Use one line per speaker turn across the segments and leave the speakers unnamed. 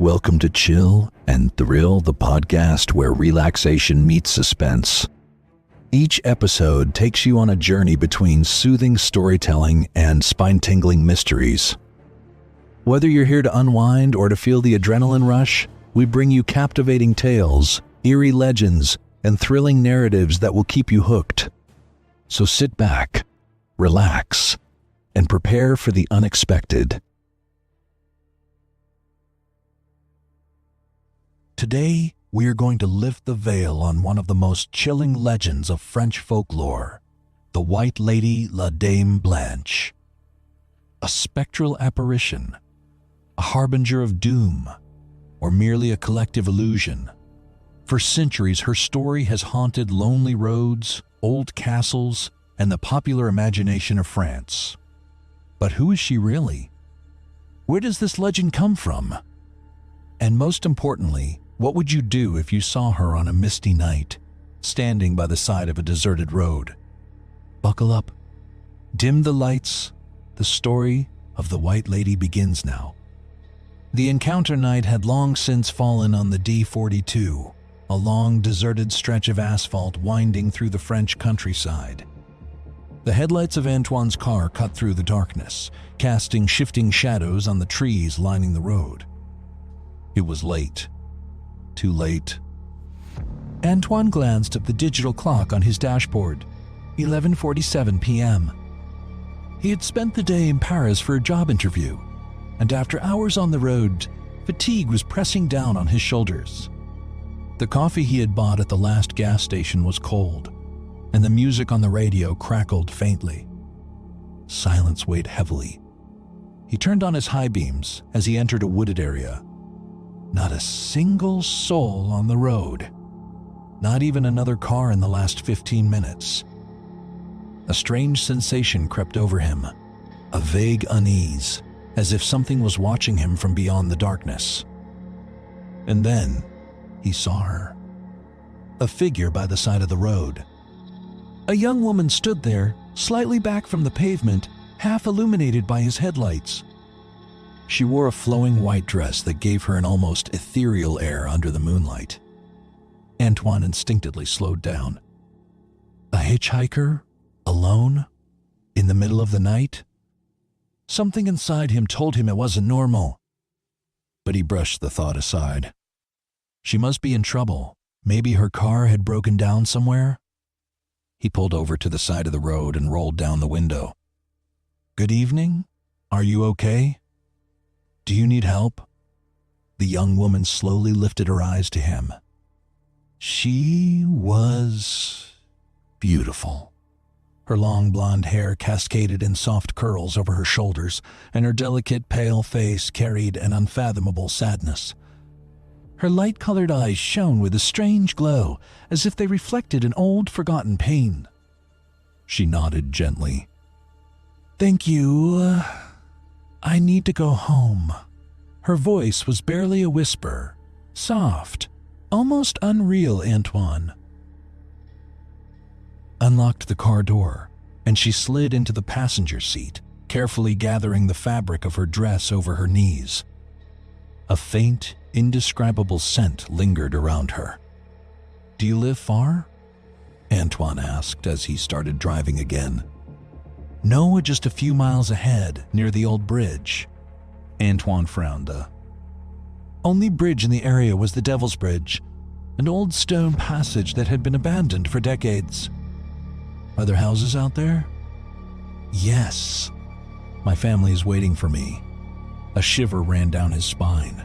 Welcome to Chill and Thrill, the podcast where relaxation meets suspense. Each episode takes you on a journey between soothing storytelling and spine-tingling mysteries. Whether you're here to unwind or to feel the adrenaline rush, we bring you captivating tales, eerie legends, and thrilling narratives that will keep you hooked. So sit back, relax, and prepare for the unexpected. Today, we are going to lift the veil on one of the most chilling legends of French folklore, the White Lady La Dame Blanche. A spectral apparition, a harbinger of doom, or merely a collective illusion. For centuries, her story has haunted lonely roads, old castles, and the popular imagination of France. But who is she really? Where does this legend come from? And most importantly, what would you do if you saw her on a misty night, standing by the side of a deserted road? Buckle up. Dim the lights. The story of the White Lady begins now. The encounter night had long since fallen on the D42, a long deserted stretch of asphalt winding through the French countryside. The headlights of Antoine's car cut through the darkness, casting shifting shadows on the trees lining the road. It was late. Too late. Antoine glanced at the digital clock on his dashboard. 11:47 p.m. He had spent the day in Paris for a job interview, and after hours on the road, fatigue was pressing down on his shoulders. The coffee he had bought at the last gas station was cold, and the music on the radio crackled faintly. Silence weighed heavily. He turned on his high beams as he entered a wooded area. Not a single soul on the road. Not even another car in the last 15 minutes. A strange sensation crept over him, a vague unease, as if something was watching him from beyond the darkness. And then he saw her. A figure by the side of the road. A young woman stood there, slightly back from the pavement, half illuminated by his headlights. She wore a flowing white dress that gave her an almost ethereal air under the moonlight. Antoine instinctively slowed down. A hitchhiker? Alone? In the middle of the night? Something inside him told him it wasn't normal. But he brushed the thought aside. She must be in trouble. Maybe her car had broken down somewhere. He pulled over to the side of the road and rolled down the window. "Good evening. Are you okay? Do you need help?" The young woman slowly lifted her eyes to him. She was beautiful. Her long blonde hair cascaded in soft curls over her shoulders, and her delicate, pale face carried an unfathomable sadness. Her light-colored eyes shone with a strange glow, as if they reflected an old, forgotten pain. She nodded gently. "Thank you. I need to go home." Her voice was barely a whisper, soft, almost unreal. Antoine unlocked the car door, and she slid into the passenger seat, carefully gathering the fabric of her dress over her knees. A faint, indescribable scent lingered around her. "Do you live far?" Antoine asked as he started driving again. "No, just a few miles ahead, near the old bridge." Antoine frowned. The only bridge in the area was the Devil's Bridge, an old stone passage that had been abandoned for decades. "Are there houses out there?" "Yes. My family is waiting for me." A shiver ran down his spine.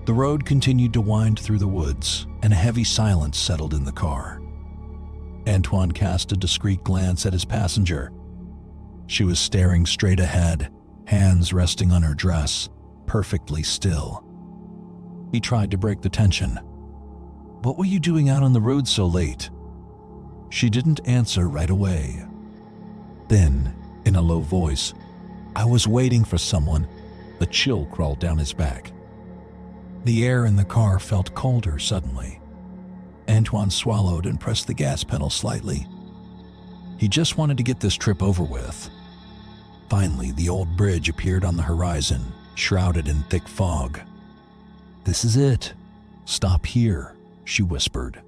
The road continued to wind through the woods, and a heavy silence settled in the car. Antoine cast a discreet glance at his passenger. She was staring straight ahead, hands resting on her dress, perfectly still. He tried to break the tension. "What were you doing out on the road so late?" She didn't answer right away. Then, in a low voice, "I was waiting for someone." A chill crawled down his back. The air in the car felt colder suddenly. Antoine swallowed and pressed the gas pedal slightly. He just wanted to get this trip over with. Finally, the old bridge appeared on the horizon, shrouded in thick fog. "This is it. Stop here," she whispered.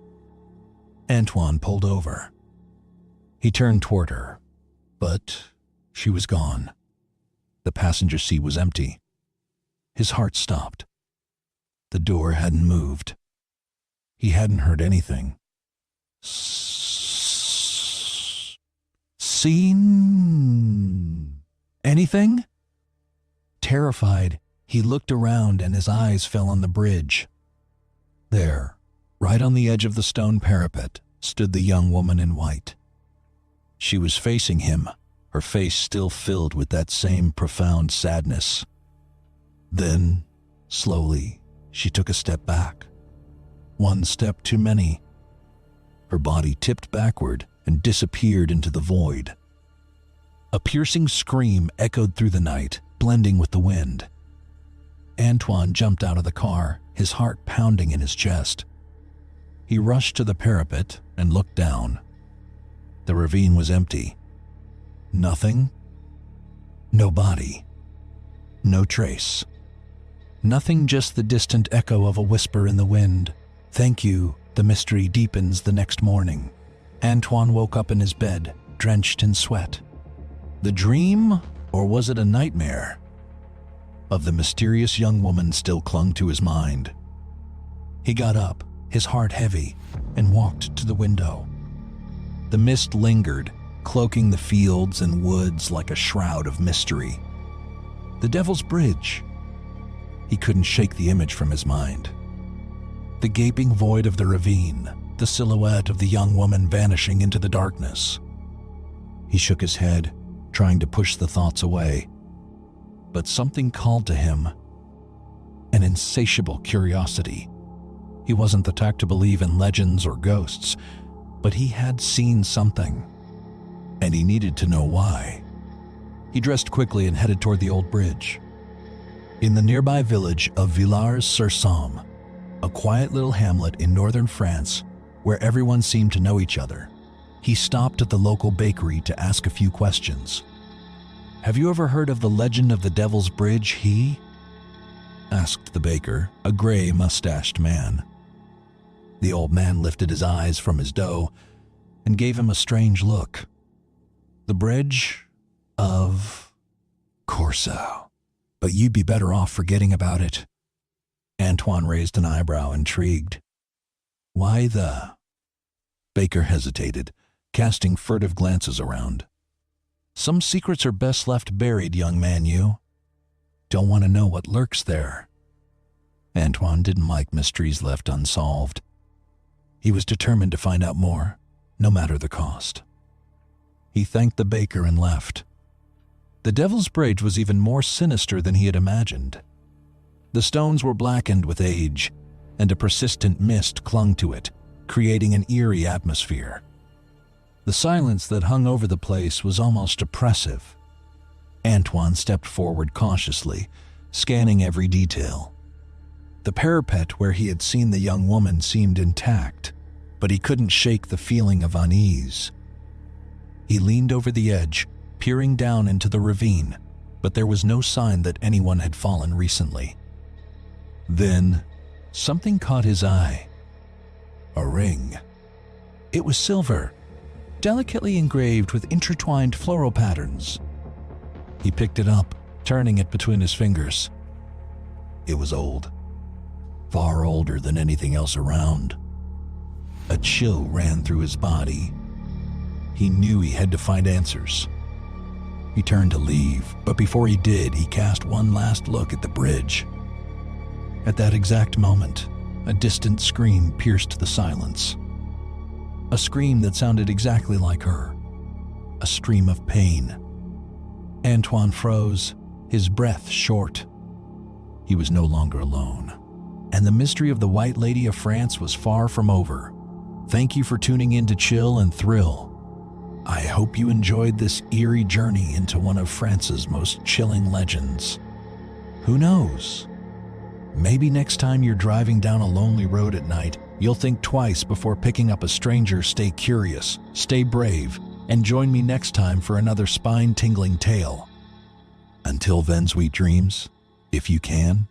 Antoine pulled over. He turned toward her, but she was gone. The passenger seat was empty. His heart stopped. The door hadn't moved. He hadn't heard anything. Seen anything? Terrified, he looked around and his eyes fell on the bridge. There, right on the edge of the stone parapet, stood the young woman in white. She was facing him, her face still filled with that same profound sadness. Then, slowly, she took a step back. One step too many. Her body tipped backward and disappeared into the void. A piercing scream echoed through the night, blending with the wind. Antoine jumped out of the car, his heart pounding in his chest. He rushed to the parapet and looked down. The ravine was empty. Nothing. No body. No trace. Nothing, just the distant echo of a whisper in the wind. "Thank you." The mystery deepens the next morning. Antoine woke up in his bed, drenched in sweat. The dream, or was it a nightmare, of the mysterious young woman still clung to his mind. He got up, his heart heavy, and walked to the window. The mist lingered, cloaking the fields and woods like a shroud of mystery. The Devil's Bridge. He couldn't shake the image from his mind. The gaping void of the ravine, the silhouette of the young woman vanishing into the darkness. He shook his head, trying to push the thoughts away. But something called to him, an insatiable curiosity. He wasn't the type to believe in legends or ghosts, but he had seen something, and he needed to know why. He dressed quickly and headed toward the old bridge. In the nearby village of Villars-sur-Somme, a quiet little hamlet in northern France where everyone seemed to know each other, he stopped at the local bakery to ask a few questions. "Have you ever heard of the legend of the Devil's Bridge, he?" asked the baker, a gray, mustached man. The old man lifted his eyes from his dough and gave him a strange look. "The bridge of Corso. But you'd be better off forgetting about it." Antoine raised an eyebrow, intrigued. "Why the—" Baker hesitated, casting furtive glances around. "Some secrets are best left buried, young man, you. Don't want to know what lurks there." Antoine didn't like mysteries left unsolved. He was determined to find out more, no matter the cost. He thanked the baker and left. The Devil's Bridge was even more sinister than he had imagined. The stones were blackened with age, and a persistent mist clung to it, creating an eerie atmosphere. The silence that hung over the place was almost oppressive. Antoine stepped forward cautiously, scanning every detail. The parapet where he had seen the young woman seemed intact, but he couldn't shake the feeling of unease. He leaned over the edge, peering down into the ravine, but there was no sign that anyone had fallen recently. Then, something caught his eye. A ring. It was silver, delicately engraved with intertwined floral patterns. He picked it up, turning it between his fingers. It was old, far older than anything else around. A chill ran through his body. He knew he had to find answers. He turned to leave, but before he did, he cast one last look at the bridge. At that exact moment, a distant scream pierced the silence. A scream that sounded exactly like her. A scream of pain. Antoine froze, his breath short. He was no longer alone, and the mystery of the White Lady of France was far from over. Thank you for tuning in to Chill and Thrill. I hope you enjoyed this eerie journey into one of France's most chilling legends. Who knows? Maybe next time you're driving down a lonely road at night, you'll think twice before picking up a stranger. Stay curious, stay brave, and join me next time for another spine-tingling tale. Until then, sweet dreams, if you can,